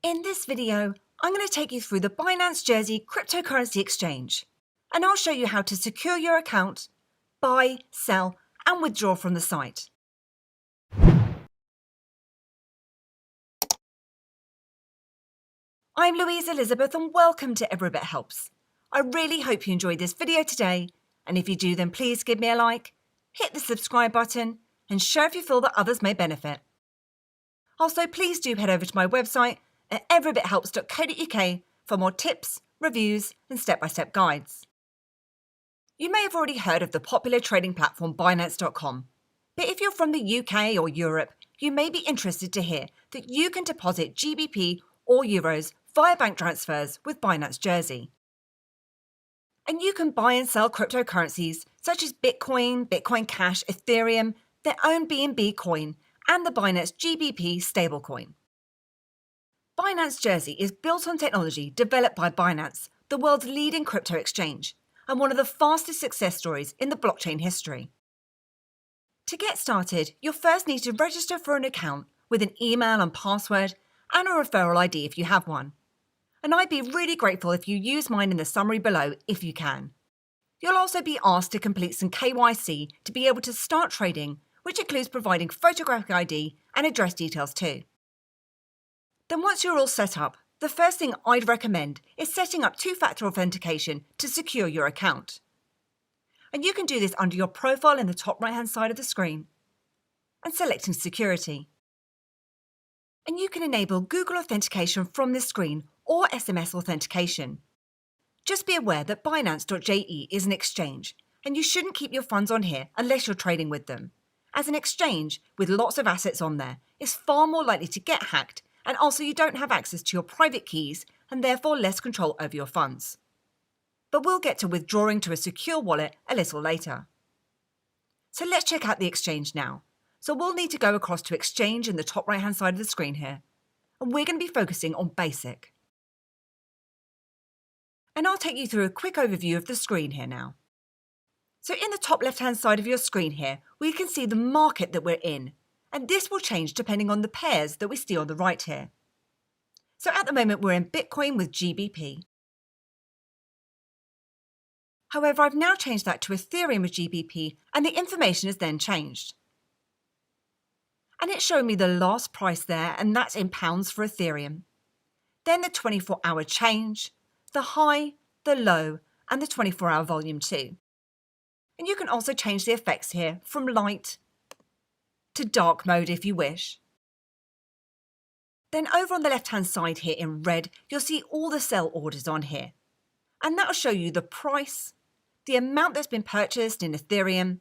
In this video, I'm going to take you through the Binance Jersey cryptocurrency exchange, and I'll show you how to secure your account, buy, sell, and withdraw from the site. I'm Louise Elizabeth and welcome to Every Bit Helps. I really hope you enjoyed this video today, and if you do, then please give me a like, hit the subscribe button, and share if you feel that others may benefit. Also, please do head over to my website at everybithelps.co.uk for more tips, reviews, and step-by-step guides. You may have already heard of the popular trading platform Binance.com, but if you're from the UK or Europe, you may be interested to hear that you can deposit GBP or euros via bank transfers with Binance Jersey. And you can buy and sell cryptocurrencies such as Bitcoin, Bitcoin Cash, Ethereum, their own BNB coin, and the Binance GBP stablecoin. Binance Jersey is built on technology developed by Binance, the world's leading crypto exchange, and one of the fastest success stories in the blockchain history. To get started, you'll first need to register for an account with an email and password and a referral ID if you have one. And I'd be really grateful if you use mine in the summary below if you can. You'll also be asked to complete some KYC to be able to start trading, which includes providing photographic ID and address details too. Then once you're all set up, the first thing I'd recommend is setting up two-factor authentication to secure your account. And you can do this under your profile in the top right-hand side of the screen and selecting security. And you can enable Google authentication from this screen or SMS authentication. Just be aware that Binance.je is an exchange and you shouldn't keep your funds on here unless you're trading with them, as an exchange with lots of assets on there is far more likely to get hacked, and also you don't have access to your private keys and therefore less control over your funds. But we'll get to withdrawing to a secure wallet a little later. So let's check out the exchange now. So we'll need to go across to exchange in the top right hand side of the screen here, and we're going to be focusing on basic. And I'll take you through a quick overview of the screen here now. So in the top left hand side of your screen here, we can see the market that we're in, and this will change depending on the pairs that we see on the right here. So at the moment we're in Bitcoin with GBP. However, I've now changed that to Ethereum with GBP, and the information is then changed. And it's showing me the last price there, and that's in pounds for Ethereum. Then the 24-hour change, the high, the low, and the 24-hour volume too. And you can also change the effects here from light to dark mode if you wish. Then over on the left-hand side here in red, you'll see all the sell orders on here. And that'll show you the price, the amount that's been purchased in Ethereum,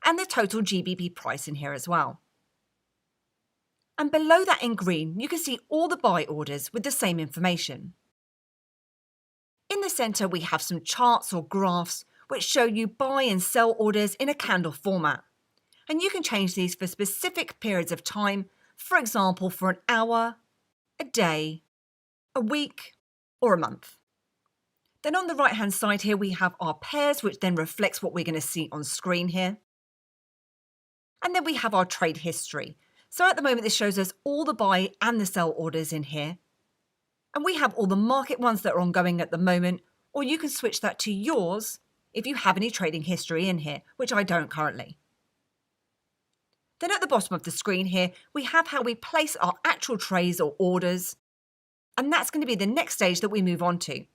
and the total GBP price in here as well. And below that in green, you can see all the buy orders with the same information. In the centre, we have some charts or graphs which show you buy and sell orders in a candle format. And you can change these for specific periods of time, for example, for an hour, a day, a week, or a month. Then on the right-hand side here, we have our pairs, which then reflects what we're going to see on screen here. And then we have our trade history. So at the moment, this shows us all the buy and the sell orders in here. And we have all the market ones that are ongoing at the moment, or you can switch that to yours if you have any trading history in here, which I don't currently. Then at the bottom of the screen here, we have how we place our actual trades or orders. And that's going to be the next stage that we move on to.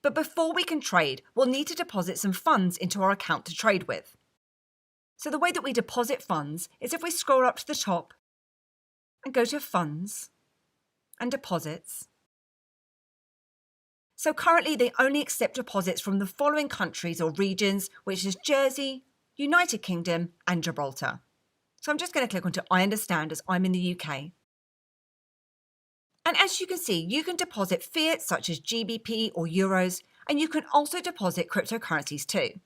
But before we can trade, we'll need to deposit some funds into our account to trade with. So the way that we deposit funds is if we scroll up to the top and go to Funds and Deposits. So currently they only accept deposits from the following countries or regions, which is Jersey, United Kingdom and Gibraltar. So I'm just going to click onto I understand as I'm in the UK. And as you can see, you can deposit fiat such as GBP or euros, and you can also deposit cryptocurrencies too.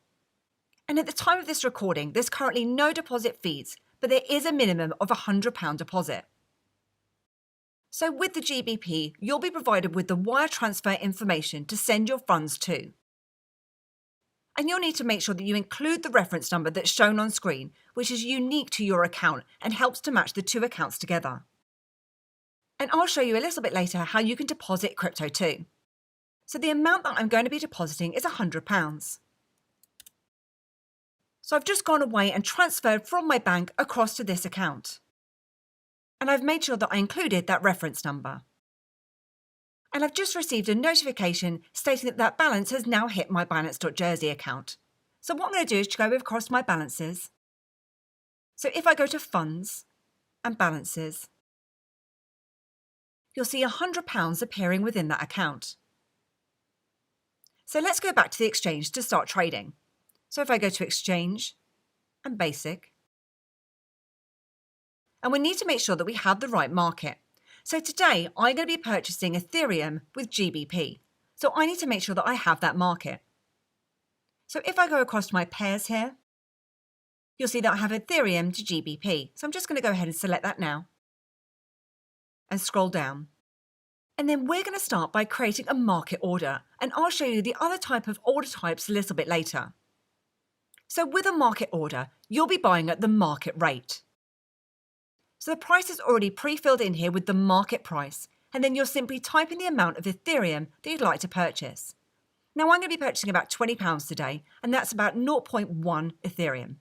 And at the time of this recording, there's currently no deposit fees, but there is a minimum of £100 deposit. So with the GBP, you'll be provided with the wire transfer information to send your funds to. And you'll need to make sure that you include the reference number that's shown on screen, which is unique to your account and helps to match the two accounts together. And I'll show you a little bit later how you can deposit crypto too. So the amount that I'm going to be depositing is £100. So I've just gone away and transferred from my bank across to this account. And I've made sure that I included that reference number. And I've just received a notification stating that that balance has now hit my Binance.Jersey account. So what I'm going to do is go across my balances. So if I go to Funds and Balances, you'll see £100 appearing within that account. So let's go back to the exchange to start trading. So if I go to Exchange and Basic, and we need to make sure that we have the right market. So today I'm going to be purchasing Ethereum with GBP. So I need to make sure that I have that market. So if I go across to my pairs here, you'll see that I have Ethereum to GBP. So I'm just going to go ahead and select that now and scroll down. And then we're going to start by creating a market order, and I'll show you the other type of order types a little bit later. So with a market order, you'll be buying at the market rate. So the price is already pre-filled in here with the market price, and then you'll simply type in the amount of Ethereum that you'd like to purchase. Now I'm going to be purchasing about £20 today, and that's about 0.1 Ethereum.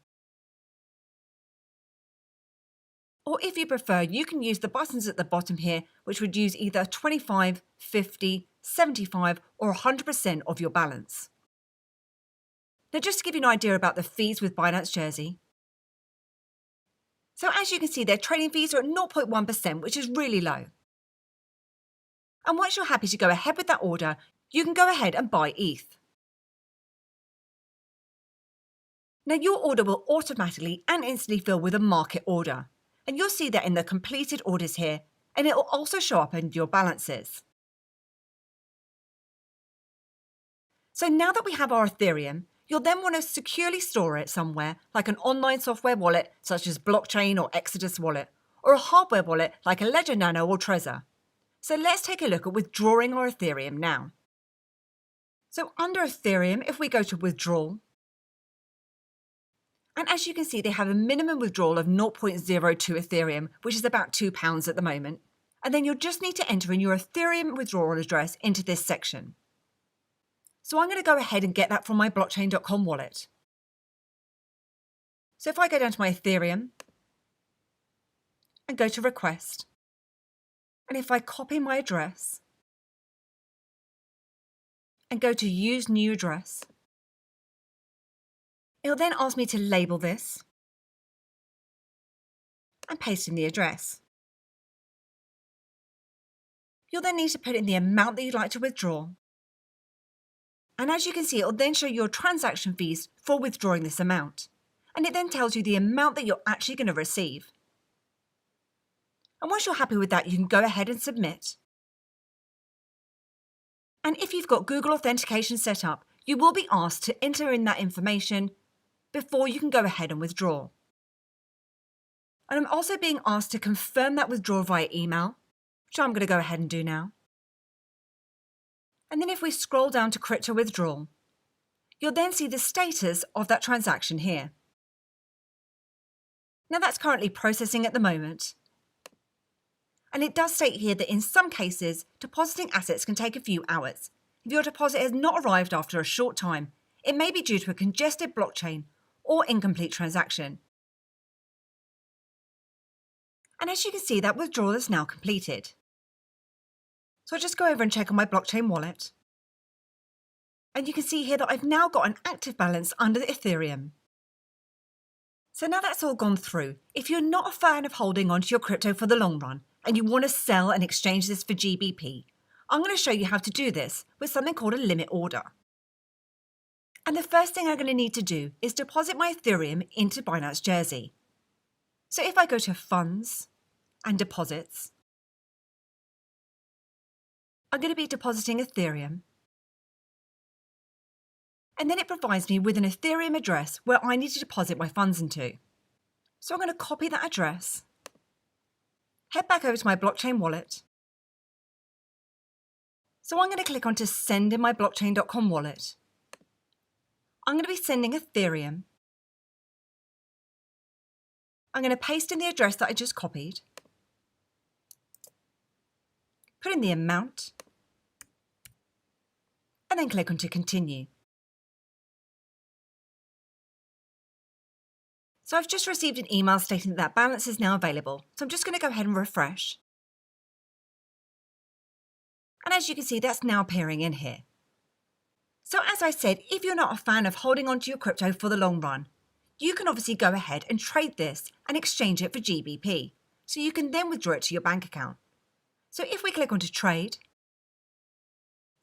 Or if you prefer, you can use the buttons at the bottom here, which would use either 25, 50, 75 or 100% of your balance. Now just to give you an idea about the fees with Binance Jersey. So as you can see, their trading fees are at 0.1%, which is really low. And once you're happy to go ahead with that order, you can go ahead and buy ETH. Now your order will automatically and instantly fill with a market order. And you'll see that in the completed orders here, and it will also show up in your balances. So now that we have our Ethereum, you'll then want to securely store it somewhere, like an online software wallet such as Blockchain or Exodus Wallet, or a hardware wallet like a Ledger Nano or Trezor. So let's take a look at withdrawing our Ethereum now. So under Ethereum, if we go to Withdrawal, and as you can see, they have a minimum withdrawal of 0.02 Ethereum, which is about £2 at the moment. And then you'll just need to enter in your Ethereum withdrawal address into this section. So I'm going to go ahead and get that from my blockchain.com wallet. So if I go down to my Ethereum and go to Request, and if I copy my address and go to Use New Address, it'll then ask me to label this and paste in the address. You'll then need to put in the amount that you'd like to withdraw. And as you can see, it'll then show your transaction fees for withdrawing this amount. And it then tells you the amount that you're actually going to receive. And once you're happy with that, you can go ahead and submit. And if you've got Google authentication set up, you will be asked to enter in that information before you can go ahead and withdraw. And I'm also being asked to confirm that withdrawal via email, which I'm going to go ahead and do now. And then if we scroll down to crypto withdrawal, you'll then see the status of that transaction here. Now that's currently processing at the moment. And it does state here that in some cases, depositing assets can take a few hours. If your deposit has not arrived after a short time, it may be due to a congested blockchain or incomplete transaction. And as you can see, that withdrawal is now completed. So I'll just go over and check on my blockchain wallet. And you can see here that I've now got an active balance under the Ethereum. So now that's all gone through, if you're not a fan of holding onto your crypto for the long run and you want to sell and exchange this for GBP, I'm going to show you how to do this with something called a limit order. And the first thing I'm going to need to do is deposit my Ethereum into Binance Jersey. So if I go to Funds and Deposits, I'm going to be depositing Ethereum. And then it provides me with an Ethereum address where I need to deposit my funds into. So I'm going to copy that address, head back over to my blockchain wallet. So I'm going to click on to send in my blockchain.com wallet. I'm going to be sending Ethereum. I'm going to paste in the address that I just copied. put in the amount, and then click on to continue. So I've just received an email stating that balance is now available. So I'm just going to go ahead and refresh. And as you can see, that's now appearing in here. So as I said, if you're not a fan of holding onto your crypto for the long run, you can obviously go ahead and trade this and exchange it for GBP. So you can then withdraw it to your bank account. So if we click onto trade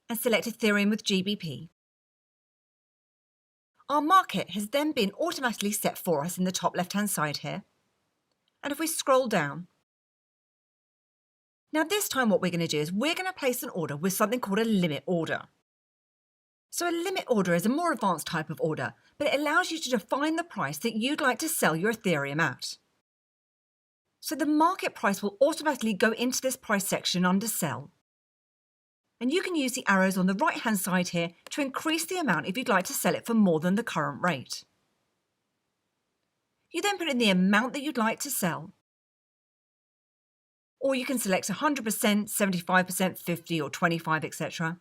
and select Ethereum with GBP, our market has then been automatically set for us in the top left-hand side here. And if we scroll down, now this time what we're going to do is we're going to place an order with something called a limit order. So a limit order is a more advanced type of order, but it allows you to define the price that you'd like to sell your Ethereum at. So the market price will automatically go into this price section under sell. And you can use the arrows on the right hand side here to increase the amount if you'd like to sell it for more than the current rate. You then put in the amount that you'd like to sell. Or you can select 100%, 75%, 50 or 25, etc.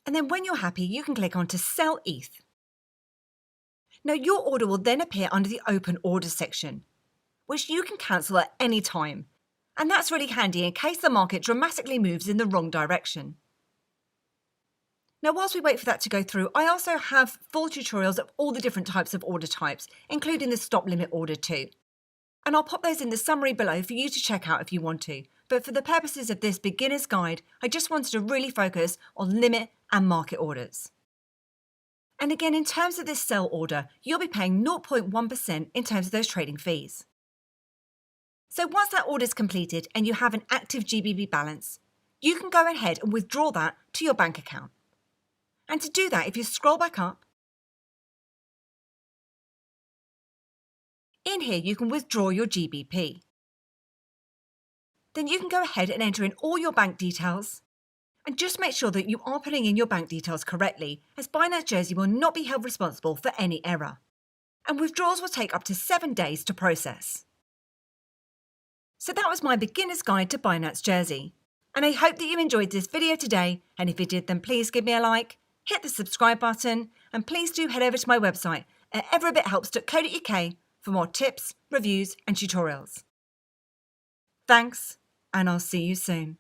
And then when you're happy, you can click on to sell ETH. Now your order will then appear under the open orders section, which you can cancel at any time. And that's really handy in case the market dramatically moves in the wrong direction. Now, whilst we wait for that to go through, I also have full tutorials of all the different types of order types, including the stop limit order too. And I'll pop those in the summary below for you to check out if you want to. But for the purposes of this beginner's guide, I just wanted to really focus on limit and market orders. And again, in terms of this sell order, you'll be paying 0.1% in terms of those trading fees. So once that order is completed and you have an active GBP balance, you can go ahead and withdraw that to your bank account. And to do that, if you scroll back up, in here you can withdraw your GBP. Then you can go ahead and enter in all your bank details and just make sure that you are putting in your bank details correctly, as Binance Jersey will not be held responsible for any error. And withdrawals will take up to 7 days to process. So that was my beginner's guide to Binance Jersey. And I hope that you enjoyed this video today, and if you did, then please give me a like, hit the subscribe button, and please do head over to my website at everabithelps.co.uk for more tips, reviews and tutorials. Thanks, and I'll see you soon.